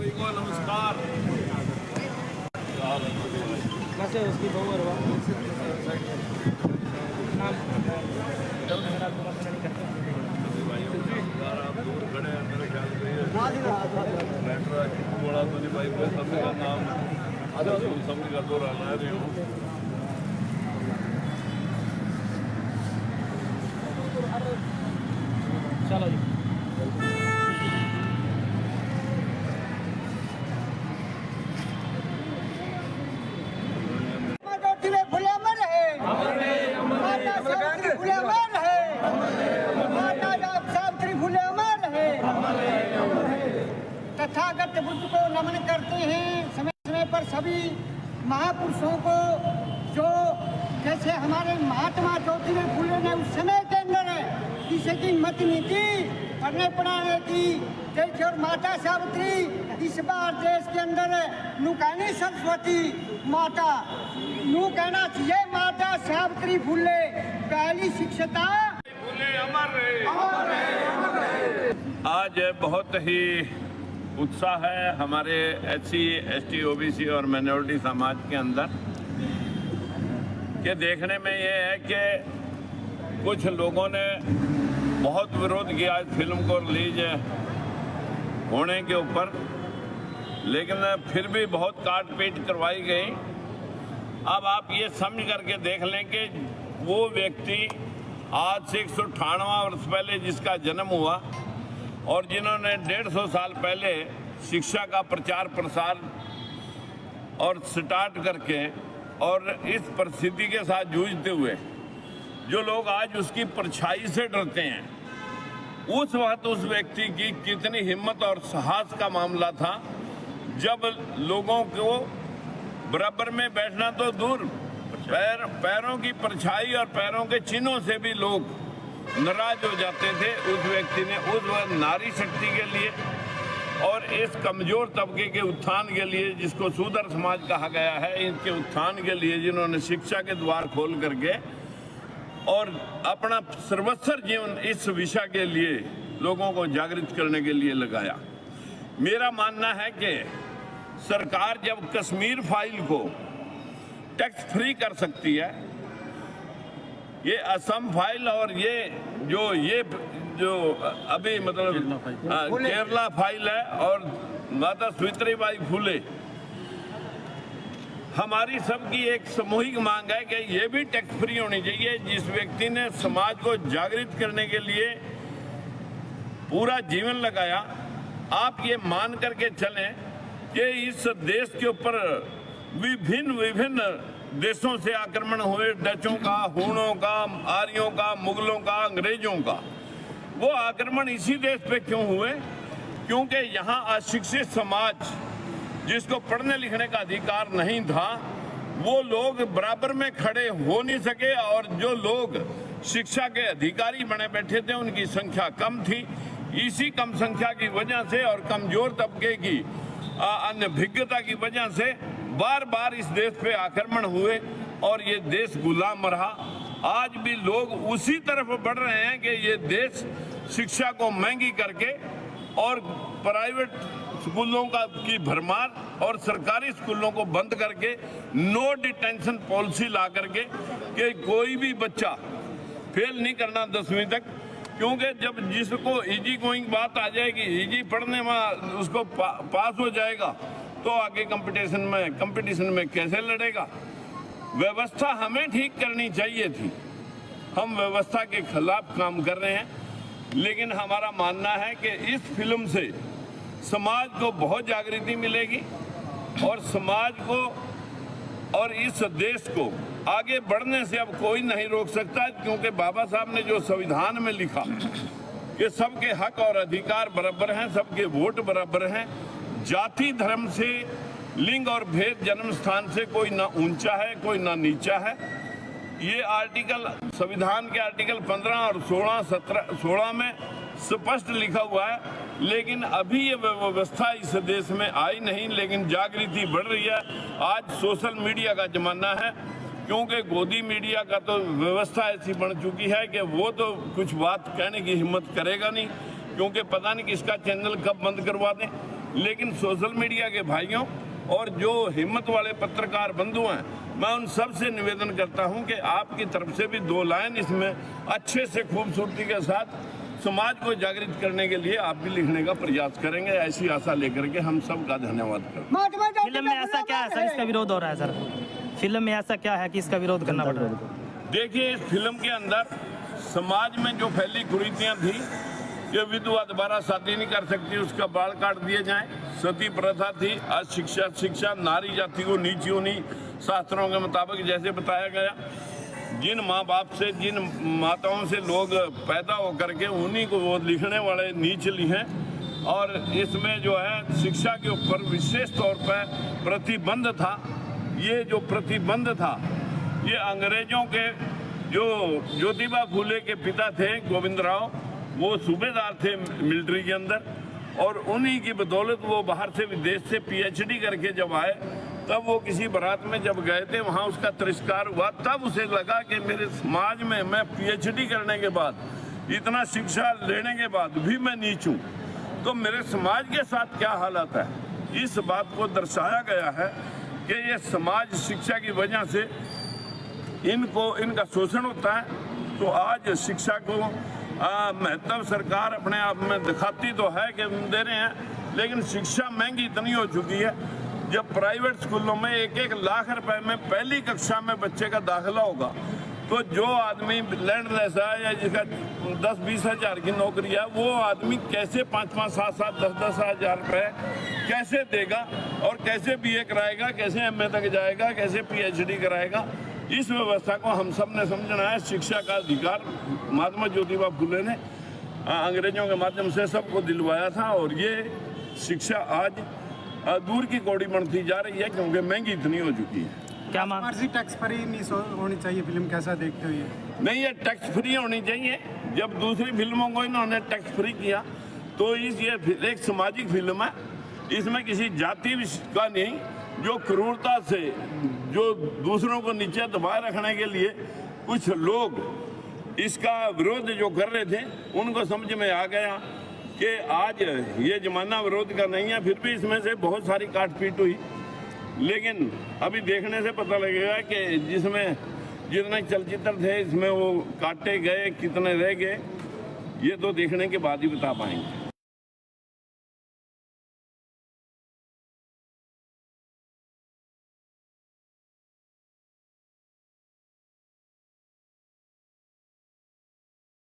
सभी को नमस्कार। कैसे उसकी बहू और बड़ा तो नहीं भाई कोई सभी का नाम सभी का तो रहना है। चलो जी तथागत बुद्ध को नमन करते हैं समय समय पर सभी महापुरुषों को, जो जैसे हमारे महात्मा ज्योतिराव फुले ने उस समय के अंदर किसी की मत नीति पढ़ने पढ़ाने की जैसे, और माता सावित्री इस बार देश के अंदर नुकानी सरस्वती माता नू कहना चाहिए, माता सावित्री फुले पहली शिक्षता फुले अमर रहे। आज बहुत ही उत्साह है हमारे SC ST OBC और माइनॉरिटी समाज के अंदर के देखने में ये है कि कुछ लोगों ने बहुत विरोध किया इस फिल्म को रिलीज होने के ऊपर, लेकिन फिर भी बहुत काट पीट करवाई गई। अब आप ये समझ करके देख लें कि वो व्यक्ति आज से 198 वर्ष पहले जिसका जन्म हुआ और जिन्होंने 150 साल पहले शिक्षा का प्रचार प्रसार और स्टार्ट करके और इस परिस्थिति के साथ जूझते हुए जो लोग आज उसकी परछाई से डरते हैं, उस वक्त उस व्यक्ति की कितनी हिम्मत और साहस का मामला था, जब लोगों को बराबर में बैठना तो दूर, पैरों की परछाई और पैरों के चिन्हों से भी लोग नाराज हो जाते थे। उस व्यक्ति ने उस वक्त नारी शक्ति के लिए और इस कमजोर तबके के उत्थान के लिए, जिसको शूद्र समाज कहा गया है, इनके उत्थान के लिए जिन्होंने शिक्षा के द्वार खोल करके और अपना सर्वस्व जीवन इस विषय के लिए लोगों को जागृत करने के लिए लगाया। मेरा मानना है कि सरकार जब कश्मीर फाइल को टैक्स फ्री कर सकती है, ये असम फाइल और ये जो अभी मतलब केरला फाइल है और माता सावित्रीबाई फुले, हमारी सबकी एक सामूहिक मांग है कि ये भी टैक्स फ्री होनी चाहिए। जिस व्यक्ति ने समाज को जागृत करने के लिए पूरा जीवन लगाया, आप ये मान करके चलें कि इस देश के ऊपर विभिन्न देशों से आक्रमण हुए, डचों का, हूणों का, आर्यों का, मुगलों का, अंग्रेजों का, वो आक्रमण इसी देश पे क्यों हुए? क्योंकि यहाँ अशिक्षित समाज जिसको पढ़ने लिखने का अधिकार नहीं था, वो लोग बराबर में खड़े हो नहीं सके और जो लोग शिक्षा के अधिकारी बने बैठे थे उनकी संख्या कम थी। इसी कम संख्या की वजह से और कमजोर तबके की अनभिज्ञता की वजह से बार बार इस देश पे आक्रमण हुए और ये देश गुलाम रहा। आज भी लोग उसी तरफ बढ़ रहे हैं कि ये देश शिक्षा को महंगी करके और प्राइवेट स्कूलों की भरमार और सरकारी स्कूलों को बंद करके नो डिटेंशन पॉलिसी ला करके कि कोई भी बच्चा फेल नहीं करना 10वीं तक, क्योंकि जब जिसको इजी गोइंग बात आ जाएगी, इजी पढ़ने में उसको पास हो जाएगा तो आगे कंपटीशन में कैसे लड़ेगा? व्यवस्था हमें ठीक करनी चाहिए थी, हम व्यवस्था के खिलाफ काम कर रहे हैं। लेकिन हमारा मानना है कि इस फिल्म से समाज को बहुत जागृति मिलेगी और समाज को और इस देश को आगे बढ़ने से अब कोई नहीं रोक सकता, क्योंकि बाबा साहब ने जो संविधान में लिखा कि सबके हक और अधिकार बराबर हैं, सबके वोट बराबर हैं, जाति धर्म से, लिंग और भेद, जन्म स्थान से कोई ना ऊंचा है कोई ना नीचा है। ये आर्टिकल संविधान के आर्टिकल 15 और 16 में स्पष्ट लिखा हुआ है, लेकिन अभी ये व्यवस्था इस देश में आई नहीं, लेकिन जागृति बढ़ रही है। आज सोशल मीडिया का जमाना है, क्योंकि गोदी मीडिया का तो व्यवस्था ऐसी बन चुकी है कि वो तो कुछ बात कहने की हिम्मत करेगा नहीं, क्योंकि पता नहीं किसका चैनल कब बंद करवा दें। लेकिन सोशल मीडिया के भाइयों और जो हिम्मत वाले पत्रकार बंधु हैं, मैं उन सब से निवेदन करता हूं कि आपकी तरफ से भी 2 लाइन इसमें अच्छे से खूबसूरती के साथ समाज को जागृत करने के लिए आप भी लिखने का प्रयास करेंगे, ऐसी आशा लेकर के हम सब का धन्यवाद करते हैं। फिल्म में ऐसा क्या है सर इसका विरोध हो रहा है सर? फिल्म में ऐसा क्या है कि इसका विरोध करना पड़ रहा है? देखिए, इस फिल्म के अंदर समाज में जो फैली कुरीतियां थी कि विधवा दोबारा शादी नहीं कर सकती, उसका बाल काट दिए जाए, सती प्रथा थी, शिक्षा नारी जाति को नीच होनी शास्त्रों के मुताबिक जैसे बताया गया। जिन माँ बाप से, जिन माताओं से लोग पैदा होकर के उन्हीं को वो लिखने वाले नीच लिखे। और इसमें जो है शिक्षा के ऊपर विशेष तौर पर प्रतिबंध था। ये जो प्रतिबंध था ये अंग्रेजों के, जो ज्योतिबा फूले के पिता थे गोविंदराव, वो सूबेदार थे मिलिट्री के अंदर, और उन्हीं की बदौलत वो बाहर से विदेश से पीएचडी करके जब आए, तब वो किसी बारात में जब गए थे, वहाँ उसका तिरस्कार हुआ। तब उसे लगा कि मेरे समाज में मैं पीएचडी करने के बाद, इतना शिक्षा लेने के बाद भी मैं नीच हूँ, तो मेरे समाज के साथ क्या हालत है। इस बात को दर्शाया गया है कि ये समाज शिक्षा की वजह से इनका शोषण होता है। तो आज शिक्षा को महत्व सरकार अपने आप में दिखाती तो है कि दे रहे हैं, लेकिन शिक्षा महंगी इतनी हो चुकी है। जब प्राइवेट स्कूलों में 1-1 लाख रुपए में पहली कक्षा में बच्चे का दाखिला होगा, तो जो आदमी लैंडलेस है या जिसका 10-20 हज़ार की नौकरी है, वो आदमी कैसे 5-5, 7-7, 10-10 हज़ार रुपए कैसे देगा, और कैसे बीए कराएगा, कैसे एमए तक जाएगा, कैसे पीएचडी कराएगा। इस व्यवस्था को हम सब ने समझना है। शिक्षा का अधिकार महात्मा ज्योतिबा फूले ने अंग्रेजों के माध्यम से सबको दिलवाया था, और ये शिक्षा आज दूर की कौड़ी बनती जा रही है क्योंकि महंगी इतनी हो चुकी है। क्या मान मर्जी टैक्स फ्री नहीं होनी चाहिए फिल्म, कैसा देखते हो ये? नहीं, ये टैक्स फ्री होनी चाहिए। जब दूसरी फिल्मों को इन्होंने टैक्स फ्री किया तो ये एक सामाजिक फिल्म है, इसमें किसी जाति का नहीं, जो क्रूरता से, जो दूसरों को नीचे दबाए रखने के लिए कुछ लोग इसका विरोध जो कर रहे थे, उनको समझ में आ गया कि आज ये जमाना विरोध का नहीं है। फिर भी इसमें से बहुत सारी काट-पीट हुई, लेकिन अभी देखने से पता लगेगा कि जिसमें जितने चलचित्र थे इसमें वो काटे गए, कितने रह गए, ये तो देखने के बाद ही बता पाएंगे।